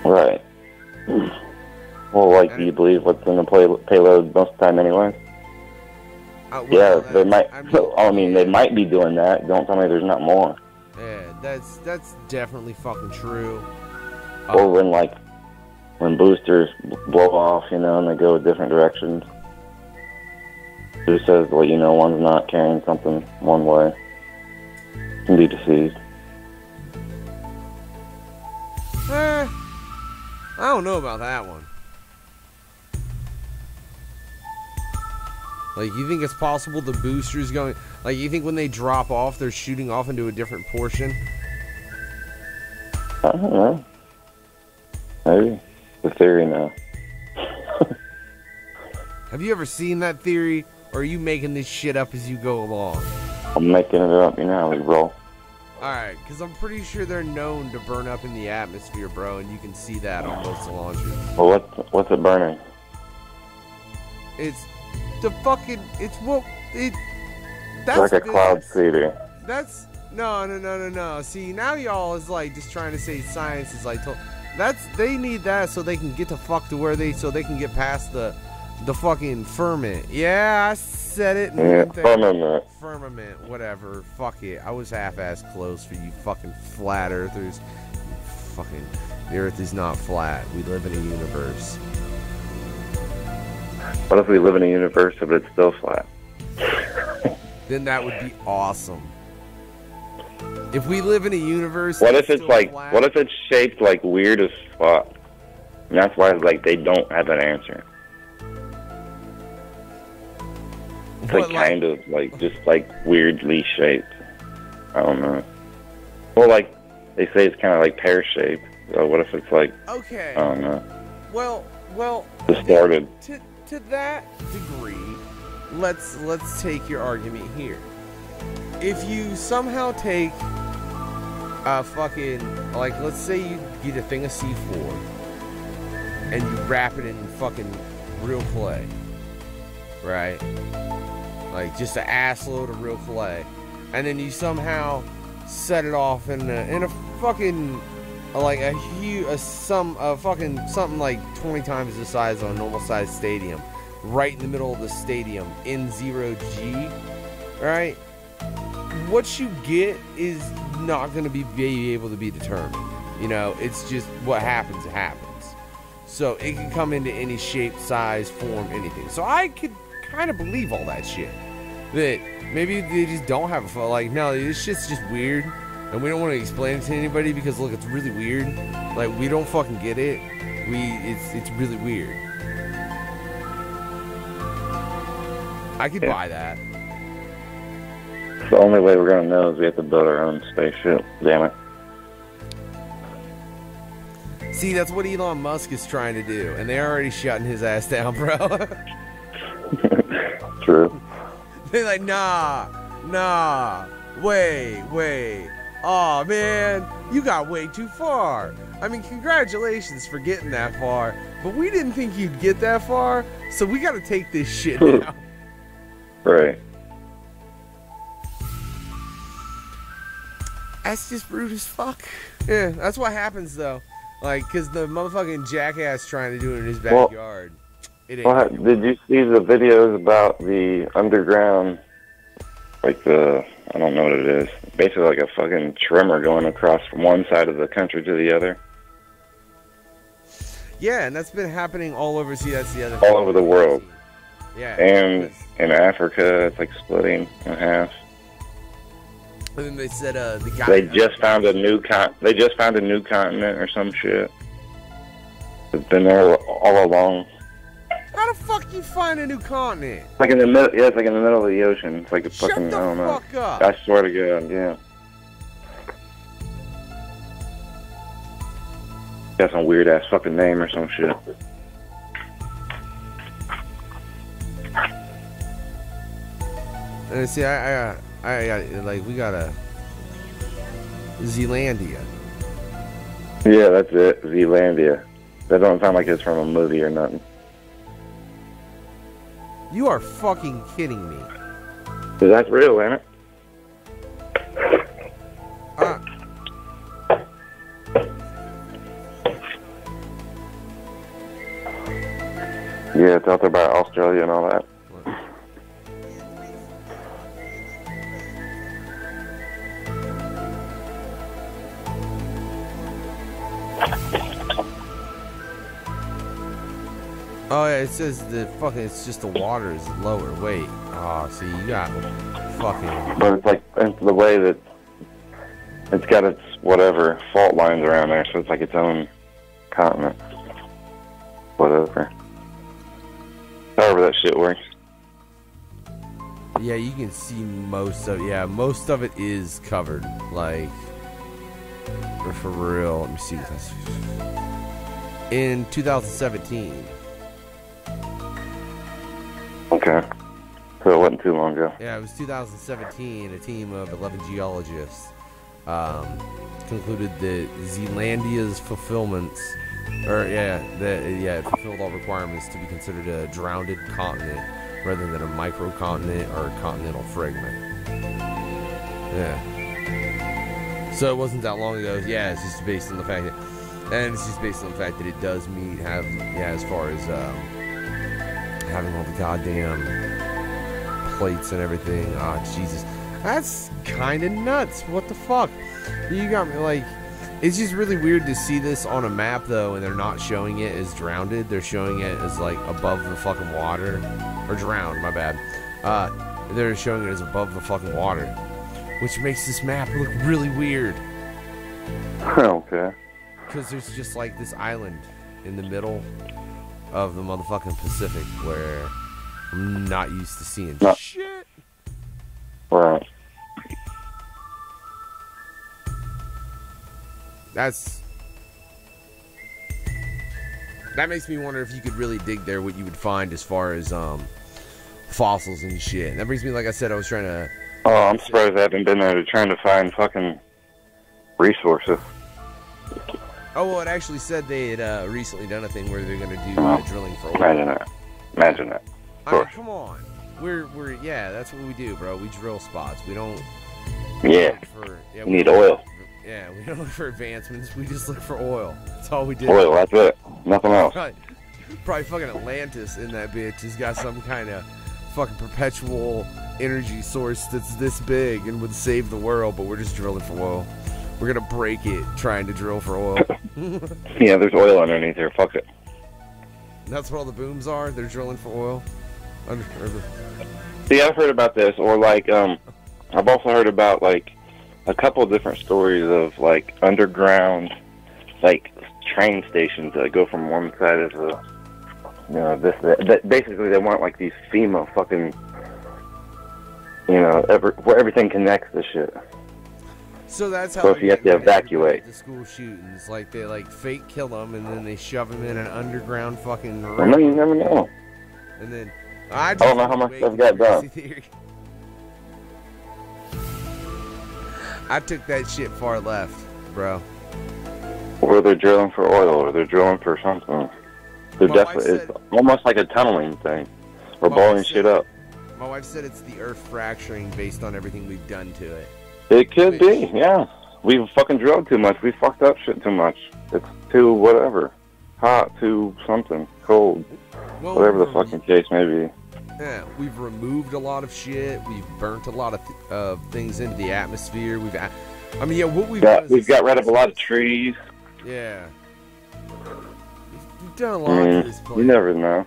Right. Well, like, do you believe what's in the payload most of the time anyway? Well, yeah, they might. I mean, they might be doing that. Don't tell me there's not more. Yeah, that's definitely fucking true. Or when boosters blow off, you know, and they go different directions. Who says, well, you know, one's not carrying something one way? Can be deceived. I don't know about that one. Like, you think it's possible the boosters going... Like, you think when they drop off, they're shooting off into a different portion? I don't know. Maybe. The theory now. Have you ever seen that theory? Or are you making this shit up as you go along? I'm making it up, you know how we roll. Alright, because I'm pretty sure they're known to burn up in the atmosphere, bro, and you can see that on most of the launchers. Well, what's it burning? It's the fucking... It's what... That's like a cloud seeder. That's... No. See, now y'all is like just trying to say science is like... They need that so they can get the fuck to where so they can get past the fucking firmament. Yeah, I said it. Yeah, firmament. Firmament, whatever. Fuck it. I was half-ass close for you fucking flat earthers. Fucking, the earth is not flat. We live in a universe. What if we live in a universe but it's still flat? Then that would be awesome. If we live in a universe... What if it's like... Flat, what if it's shaped like weird as fuck? And that's why, like, they don't have an answer. It's like kind of like just like weirdly shaped. I don't know. Well, like they say it's kind of like pear shaped. So what if it's like? Okay. I don't know. Well. Distorted. To that degree, let's take your argument here. If you somehow take a fucking like, let's say you get a thing of C4 and you wrap it in fucking real clay. right? Like just an assload of real clay, and then you somehow set it off in a fucking like something like 20 times the size of a normal sized stadium, right in the middle of the stadium in 0G, right? What you get is not going to be able to be determined. You know, it's just what happens, it happens. So it can come into any shape, size, form, anything. So I could kind of believe all that shit. That maybe they just don't have a phone. Like, no, this shit's just weird. And we don't want to explain it to anybody because, look, it's really weird. Like, we don't fucking get it. It's really weird. I could buy that. The only way we're gonna know is we have to build our own spaceship. Damn it. See, that's what Elon Musk is trying to do, and they're already shutting his ass down, bro. True. They're like, nah, wait. Aw, man, you got way too far. I mean, congratulations for getting that far, but we didn't think you'd get that far, so we gotta take this shit now. Right. That's just rude as fuck. Yeah, that's what happens, though. Like, because the motherfucking jackass trying to do it in his backyard. It ain't Did you see the videos about the underground, like I don't know what it is, basically like a fucking trimmer going across from one side of the country to the other? Yeah, and that's been happening all over, see, that's the other thing. All over the world. Yeah. And in Africa, it's like splitting in half. And then they said the guy. They just found a new continent or some shit. It's been there all along. How the fuck you find a new continent? It's like in the middle. Yeah, it's like in the middle of the ocean. It's like a Shut fucking. the I don't know. fuck up. I swear to God, yeah. Got some weird ass fucking name or some shit. And see, I like, we got a Zealandia. Yeah, that's it. Zealandia. That don't sound like it's from a movie or nothing. You are fucking kidding me. That's real, ain't it? Yeah, it's out there by Australia and all that. Oh yeah, it says it's just the water is lower. Wait. Oh, see, you got fucking. But it's like, it's the way that it's got its whatever fault lines around there, so it's like its own continent. Whatever. However that shit works. Yeah, you can see most of it. Yeah, most of it is covered. Like, for real. Let me see what that's. In 2017. Okay. So it wasn't too long ago. Yeah, it was 2017. A team of 11 geologists concluded that Zealandia's fulfillments, it fulfilled all requirements to be considered a drowned continent rather than a microcontinent or a continental fragment. Yeah. So it wasn't that long ago. Yeah, it's just based on the fact that it does meet as far as having all the goddamn plates and everything. Oh, Jesus. That's kind of nuts. What the fuck? You got me, like, it's just really weird to see this on a map, though, and they're not showing it as drowned. They're showing it as, like, above the fucking water. Or drowned, my bad. They're showing it as above the fucking water. Which makes this map look really weird. Okay. Because there's just, like, this island in the middle of the motherfucking Pacific where I'm not used to seeing shit. Right. That makes me wonder if you could really dig there, what you would find as far as fossils and shit. And that brings me, like I said, I was trying to. Oh, I'm surprised I haven't been there trying to find fucking resources. Oh, well, it actually said they had recently done a thing where they're going to do drilling for oil. Imagine that. I mean, come on. Yeah, that's what we do, bro. We drill spots. We don't. Yeah. We need oil. Yeah, we don't look for advancements. We just look for oil. That's all we do. Oil, that's it. Nothing else. Probably fucking Atlantis in that bitch has got some kind of fucking perpetual energy source that's this big and would save the world, but we're just drilling for oil. We're gonna break it trying to drill for oil. Yeah, there's oil underneath here. Fuck it. That's what all the booms are. They're drilling for oil. See, I've heard about this, or like, I've also heard about like a couple of different stories of like underground, like train stations that go from one side of the, you know, that basically they want like these FEMA fucking, you know, where everything connects to shit. So that's how. So if you have to evacuate. The school shootings, like they like fake kill them and then they shove them in an underground fucking room. I mean, you never know. And then I don't know how much stuff got done. I took that shit far left, bro. Or they're drilling for oil, or they're drilling for something. They're definitely, it's almost like a tunneling thing, or blowing shit up. My wife said it's the earth fracturing based on everything we've done to it. It could be, yeah. We've fucking drilled too much. We fucked up shit too much. It's too whatever. Hot, too something. Cold. Well, whatever the fucking case may be. Yeah, we've removed a lot of shit. We've burnt a lot of things into the atmosphere. I mean, yeah, what we've done is we've got rid of a lot of trees. Yeah. We've done a lot to this place. You never know.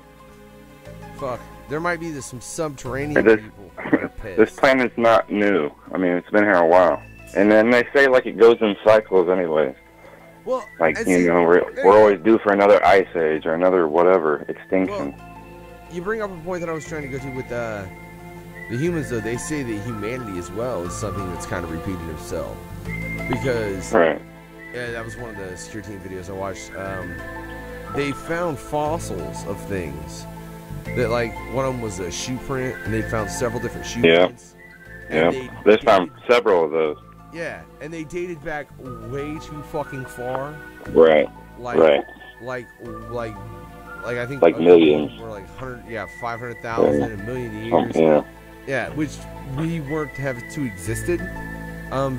Fuck. There might be some subterranean people. This planet's not new. I mean, it's been here a while. And then they say, like, it goes in cycles anyways. Well, like, you know, we're always due for another ice age or another whatever, extinction. Well, you bring up a point that I was trying to go to with the humans, though. They say that humanity as well is something that's kind of repeated itself. Because, yeah, that was one of the security team videos I watched. They found fossils of things. That, like, one of them was a shoe print, and they found several different shoe prints. Yeah, they found several of those. Yeah, and they dated back way too fucking far. Right. Like I think like millions. Were like 500,000 a million years. Yeah. Yeah, which we weren't to have to existed,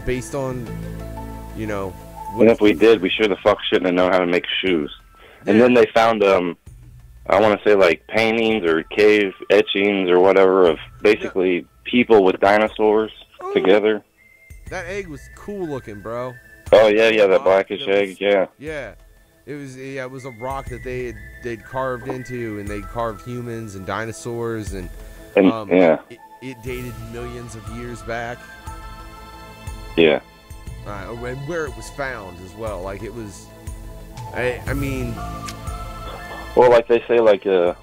based on, you know. And if we did, we sure the fuck shouldn't have known how to make shoes. And then they found I want to say like paintings or cave etchings or whatever of basically people with dinosaurs together. That egg was cool looking, bro. Oh yeah, that blackish egg, yeah. Yeah, it was a rock that they'd carved into, and they carved humans and dinosaurs, and yeah, it dated millions of years back. Yeah. And where it was found as well, like it was. I mean. Well, like they say, like the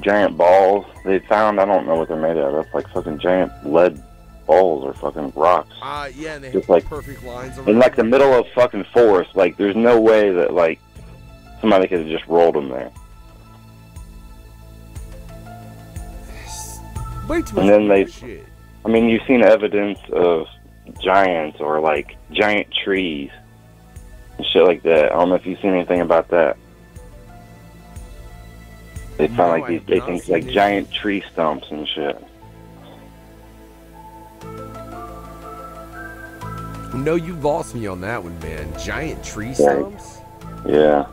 giant balls they found. I don't know what they're made out of. It's like fucking giant lead balls or fucking rocks. Yeah, and they just have like perfect lines around in like the middle of fucking forest. Like, there's no way that like somebody could have just rolled them there. Way too much. And then shit. I mean, you've seen evidence of giants or like giant trees and shit like that. I don't know if you've seen anything about that. They found like these things like giant tree stumps and shit. No, you lost me on that one, man. Giant tree stumps? Yeah.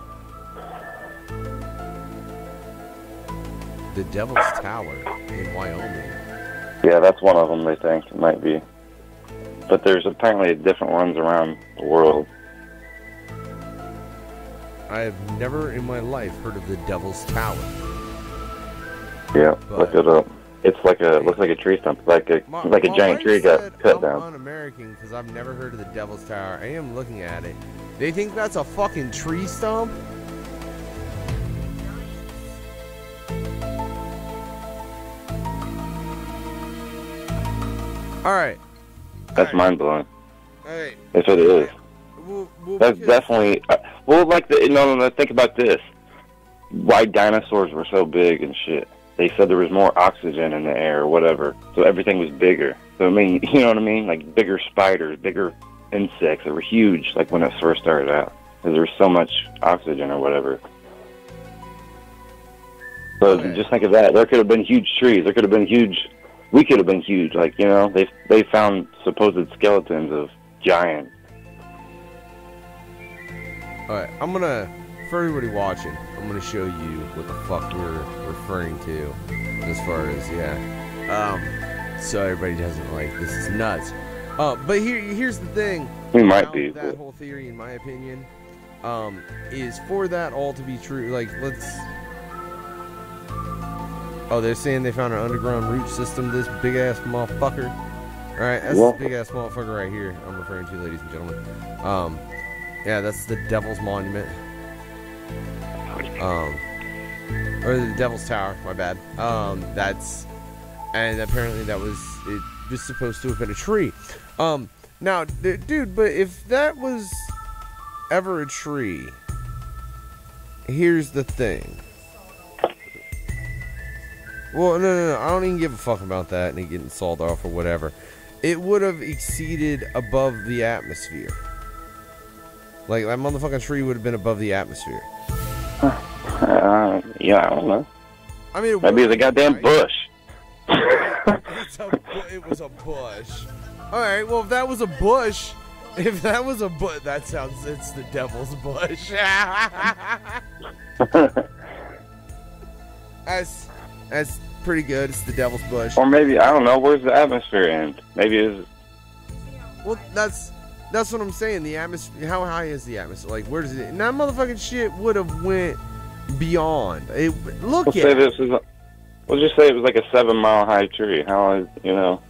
The Devil's Tower in Wyoming. Yeah, that's one of them, they think. It might be. But there's apparently different ones around the world. I have never in my life heard of the Devil's Tower. Yeah, look it up. It's like looks like a tree stump, like a giant tree got cut down. I'm un-American because I've never heard of the Devil's Tower. I am looking at it. They think that's a fucking tree stump? Alright. That's mind-blowing. Alright. That's what it is. Well, that's definitely... no, think about this. Why dinosaurs were so big and shit. They said there was more oxygen in the air or whatever, so everything was bigger. So, I mean, you know what I mean? Like, bigger spiders, bigger insects that were huge, like, when it first started out. Because there was so much oxygen or whatever. So just think of that. There could have been huge trees. There could have been huge. We could have been huge. Like, you know, they found supposed skeletons of giants. All right, I'm gonna, for everybody watching, I'm gonna show you what the fuck we're referring to, as far as so everybody doesn't like this is nuts. But here's the thing. We might be that whole theory, in my opinion, is for that all to be true. Like, let's. Oh, they're saying they found an underground root system. This big ass motherfucker. All right, that's this big ass motherfucker right here. I'm referring to, ladies and gentlemen. Yeah, that's the Devil's Monument. Or the Devil's Tower. My bad. And apparently it was supposed to have been a tree. Now, dude, but if that was ever a tree, here's the thing. Well, no, I don't even give a fuck about that and it getting sawed off or whatever. It would have exceeded above the atmosphere. Like, that motherfucking tree would have been above the atmosphere. Yeah, I don't know. I mean, maybe it's a goddamn bush. It was a bush. Alright, well, if that was a bush, it's the devil's bush. That's pretty good. It's the devil's bush. Or maybe, I don't know, where's the atmosphere end? Maybe it's... Well, that's what I'm saying. The atmosphere, how high is the atmosphere? Like, where does it... Now, motherfucking shit would have went beyond. We'll just say it was like a 7-mile high tree. How high, you know,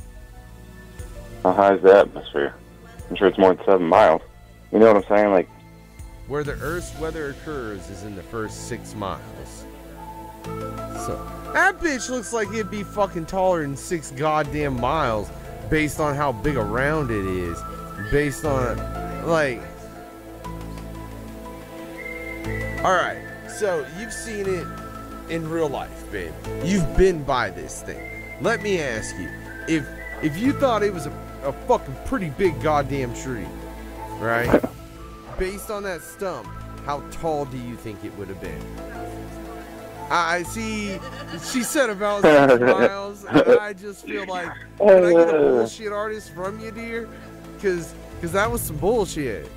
how high is the atmosphere? I'm sure it's more than 7 miles. You know what I'm saying? Like, where the Earth's weather occurs is in the first 6 miles. So that bitch looks like it'd be fucking taller than 6 goddamn miles, based on how big around it is. Based on, like, all right. So you've seen it in real life, babe. You've been by this thing. Let me ask you, if you thought it was a fucking pretty big goddamn tree, right? Based on that stump, how tall do you think it would have been? I see. She said about 6 miles, and I just feel like, can I get a bullshit artist from you, dear? Cause that was some bullshit.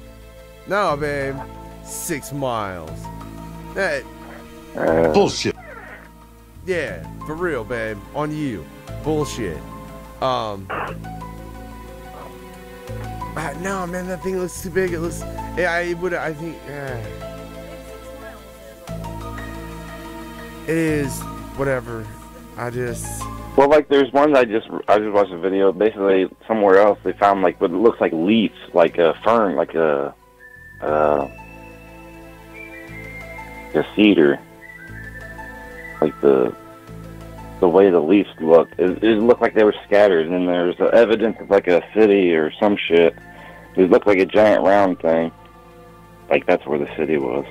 No, babe, 6 miles. That bullshit. Yeah, for real, babe. On you, bullshit. No, man, that thing looks too big. It looks. Yeah, I think. It is whatever. Well, like, there's one I just watched a video. Basically, somewhere else they found like what looks like leaves, like a fern, like a cedar. Like the way the leaves look, it looked like they were scattered, and there's evidence of like a city or some shit. It looked like a giant round thing. Like that's where the city was,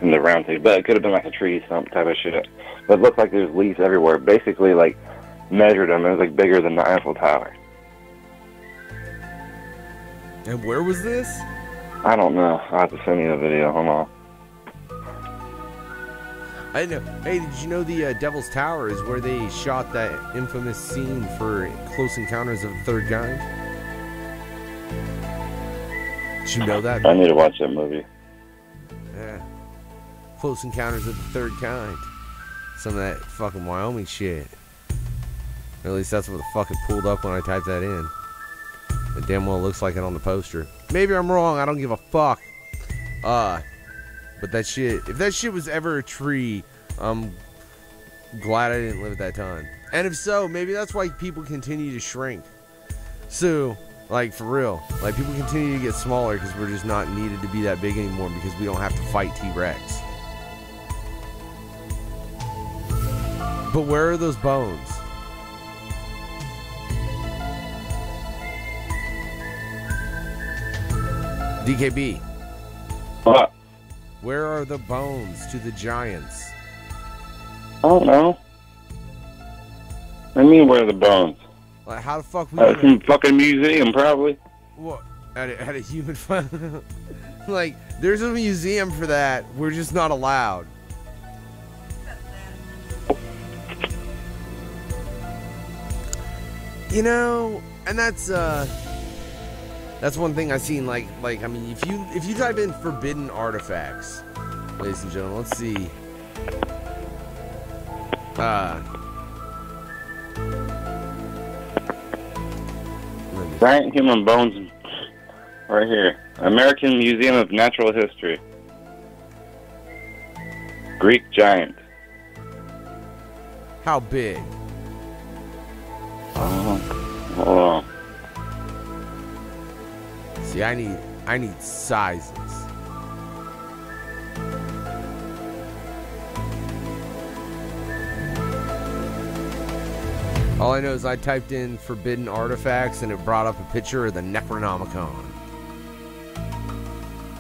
in the round thing. But it could have been like a tree, some type of shit. But it looked like there's leaves everywhere. Basically, like, measured them. It was like bigger than the Eiffel Tower. And where was this? I don't know. I'll have to send you the video. Hold on. I know. Hey, did you know the Devil's Tower is where they shot that infamous scene for Close Encounters of the Third Kind? Did you know that? I need to watch that movie. Yeah. Close Encounters of the Third Kind. Some of that fucking Wyoming shit. Or at least that's what the fuck it pulled up when I typed that in. It damn well looks like it on the poster. Maybe I'm wrong. I don't give a fuck. But that shit, if that shit was ever a tree, I'm glad I didn't live at that time. And if so, maybe that's why people continue to shrink. So, like, for real, like, people continue to get smaller because we're just not needed to be that big anymore because we don't have to fight T-Rex. But where are those bones? DKB. What? Where are the bones to the giants? I don't know. I mean, where are the bones? Like, how the fuck we some fucking museum, probably. What? At a human fun? Like, there's a museum for that. We're just not allowed. You know, and that's one thing I've seen. Like I mean, if you type in forbidden artifacts, ladies and gentlemen, let's see. Giant human bones, right here. American Museum of Natural History. Greek giant. How big? Hold on. See, I need sizes. All I know is I typed in forbidden artifacts and it brought up a picture of the Necronomicon.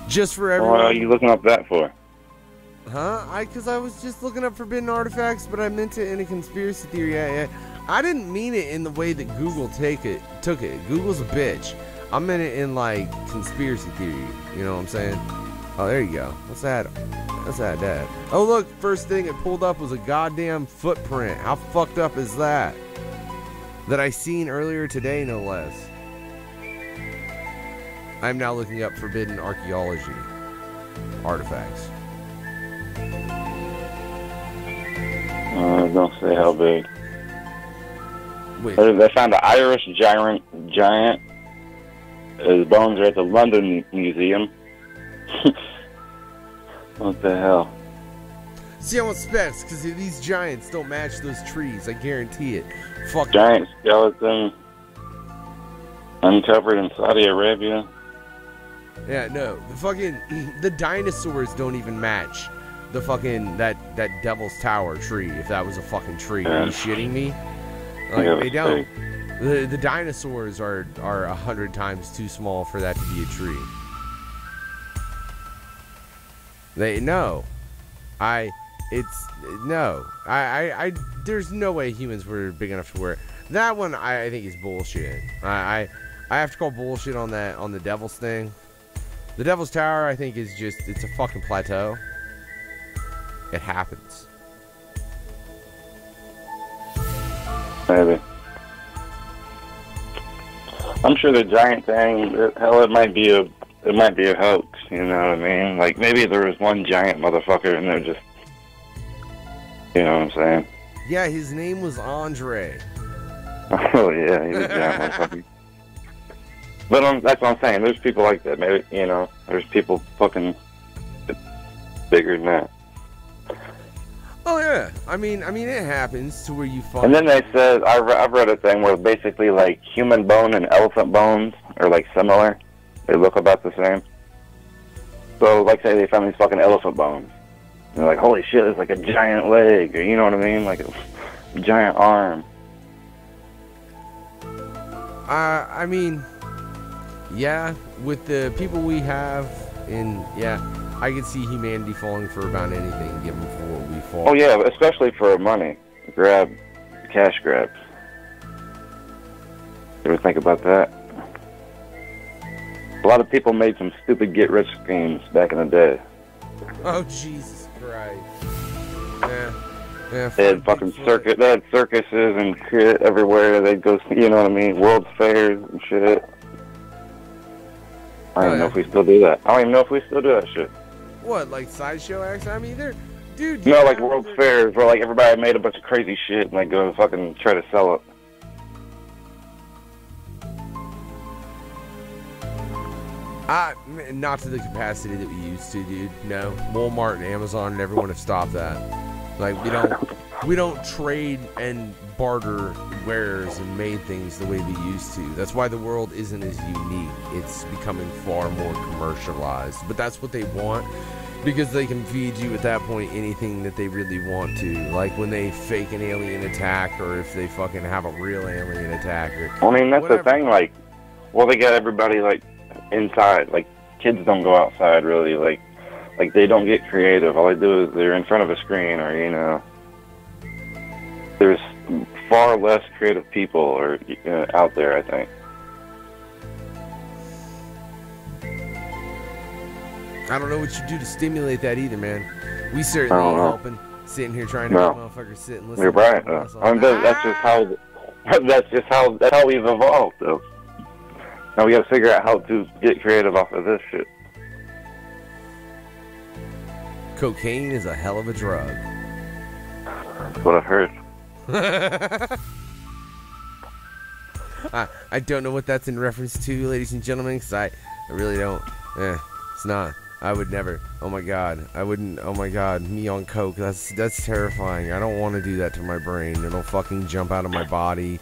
Just for everyone. What are you looking up that for? Huh? Because I was just looking up forbidden artifacts, but I meant it in a conspiracy theory. I didn't mean it in the way that Google took it. Google's a bitch. I meant it in like conspiracy theory. You know what I'm saying? Oh, there you go. Let's add that. Oh, look. First thing it pulled up was a goddamn footprint. How fucked up is that? That I seen earlier today, no less. I'm now looking up forbidden archaeology artifacts. Don't say how big. Wait. They found an Irish giant. His bones are at the London Museum. What the hell? See, I want specs, because these giants don't match those trees. I guarantee it. Fuck. Giant skeleton uncovered in Saudi Arabia. Yeah, no. The dinosaurs don't even match the fucking, that Devil's Tower tree, if that was a fucking tree. Are you shitting me? Like, Yeah, they don't. big. The dinosaurs are 100 times too small for that to be a tree. There's no way humans were big enough to wear. That one I think is bullshit. I have to call bullshit on that, on the Devil's thing. The Devil's Tower, I think, is just, it's a fucking plateau. It happens. Maybe. I'm sure the giant thing, hell, it might be a hoax, you know what I mean? Like, maybe there was one giant motherfucker and they're just, you know what I'm saying? Yeah, his name was Andre. Oh, yeah, he was a giant motherfucker. But that's what I'm saying. There's people like that. Maybe, you know, there's people fucking bigger than that. Oh yeah, I mean it happens to where you find. And then they said, I've read a thing where basically like human bone and elephant bones are like similar. They look about the same. So like say they found these fucking elephant bones. And they're like, holy shit, it's like a giant leg, or you know what I mean? Like a giant arm. I mean, yeah, with the people we have I could see humanity falling for about anything given for what we fall. Oh yeah, especially for money. Cash grab. You ever think about that? A lot of people made some stupid get-rich schemes back in the day. Oh, Jesus Christ. Yeah. They had fucking they had circuses and shit everywhere. They'd go, you know what I mean, World's Fairs and shit. I don't even know if we still do that. I don't even know if we still do that shit. What, like sideshow acts? I mean, they're... Dude, no, like World's Fairs, where like everybody made a bunch of crazy shit and like go fucking try to sell it. Not to the capacity that we used to, dude. No, Walmart and Amazon and everyone have stopped that. Like we don't trade and barter wares and made things the way we used to. That's why the world isn't as unique. It's becoming far more commercialized. But that's what they want, because they can feed you at that point anything that they really want to. Like when they fake an alien attack, or if they fucking have a real alien attack. Or I mean, that's whatever. the thing. Like, well, they got everybody like inside. Like kids don't go outside really. Like they don't get creative. All they do is they're in front of a screen, or you know. There's far less creative people out there, I think. I don't know what you do to stimulate that either, man. We certainly ain't helping. Sitting here trying to make motherfuckers sit and listen. You're right. I mean, that's just how. That's how we've evolved, though. Now we gotta figure out how to get creative off of this shit. Cocaine is a hell of a drug. That's what I've heard. I don't know what that's in reference to, ladies and gentlemen, because I really don't. It's not. I would never. Oh my god. I wouldn't. Oh my god. Me on coke. That's terrifying. I don't want to do that to my brain. It'll fucking jump out of my body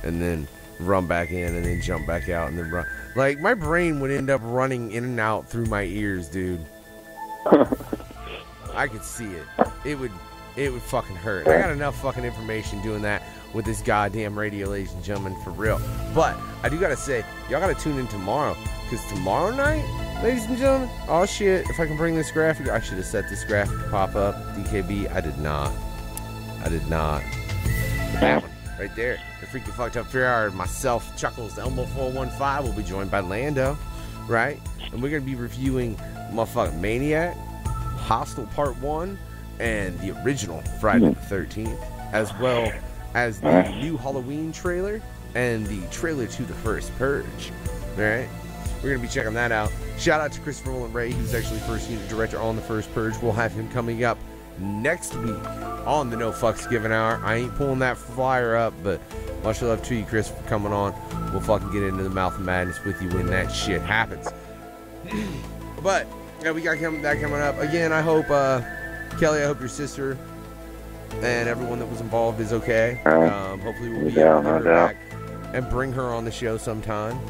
and then run back in and then jump back out and then run. Like, my brain would end up running in and out through my ears, dude. I could see it. It would fucking hurt. I got enough fucking information doing that with this goddamn radio, ladies and gentlemen, for real. But I do gotta say, y'all gotta tune in tomorrow, because tomorrow night, ladies and gentlemen, oh shit, if I can bring this graphic, I should have set this graphic to pop up. DKB, I did not. That one, right there. The Freaky Fucked Up Fair Hour, myself, Chuckles, Elmo 415, will be joined by Lando, right? And we're gonna be reviewing motherfucking Maniac, Hostel Part 1, and the original Friday the 13th, as well as the new Halloween trailer and the trailer to the first Purge. Alright? We're going to be checking that out. Shout out to Christopher Roland Ray, who's actually first unit director on the first Purge. We'll have him coming up next week on the No Fucks Given Hour. I ain't pulling that flyer up, but much love to you, Chris, for coming on. We'll fucking get into the mouth of madness with you when that shit happens. But, yeah, we got that coming up. Again, I hope, Kelly, I hope your sister and everyone that was involved is okay. Hopefully we'll be able to get her back and bring her on the show sometime.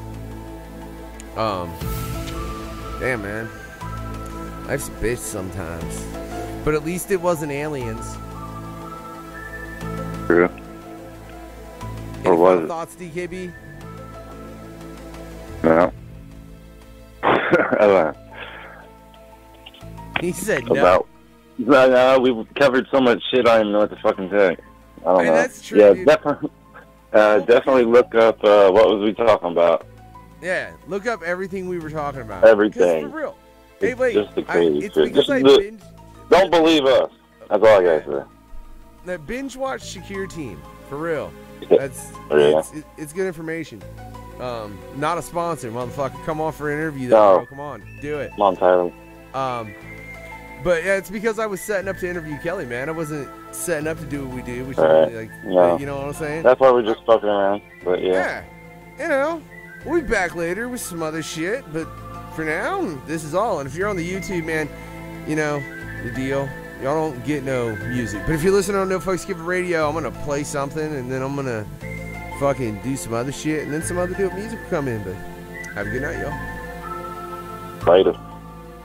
Damn, man. Life's a bitch sometimes. But at least it wasn't aliens. True. Or was it? Thoughts, DKB? No. He said no. No, we've covered so much shit, I don't even know what to fucking say. I don't know. That's true, yeah, dude. definitely look up, what was we talking about? Yeah, look up everything we were talking about. Everything. For real. Hey, wait. Just the crazy it's shit. because I binge... Don't believe us. That's all I gotta say. That binge watch Shakir team. For real. It's good information. Not a sponsor, motherfucker. Come on for an interview, though, bro. Come on. Do it. Come on, Tyler. But yeah, it's because I was setting up to interview Kelly, man. I wasn't setting up to do what we do, which is really, you know what I'm saying? That's why we're just fucking around. But yeah. You know, we'll be back later with some other shit. But for now, this is all. And if you're on the YouTube, man, you know the deal. Y'all don't get no music. But if you're listening on No Fucks Given Radio, I'm gonna play something, and then I'm gonna fucking do some other shit, and then some other dope music will come in. But have a good night, y'all. Later.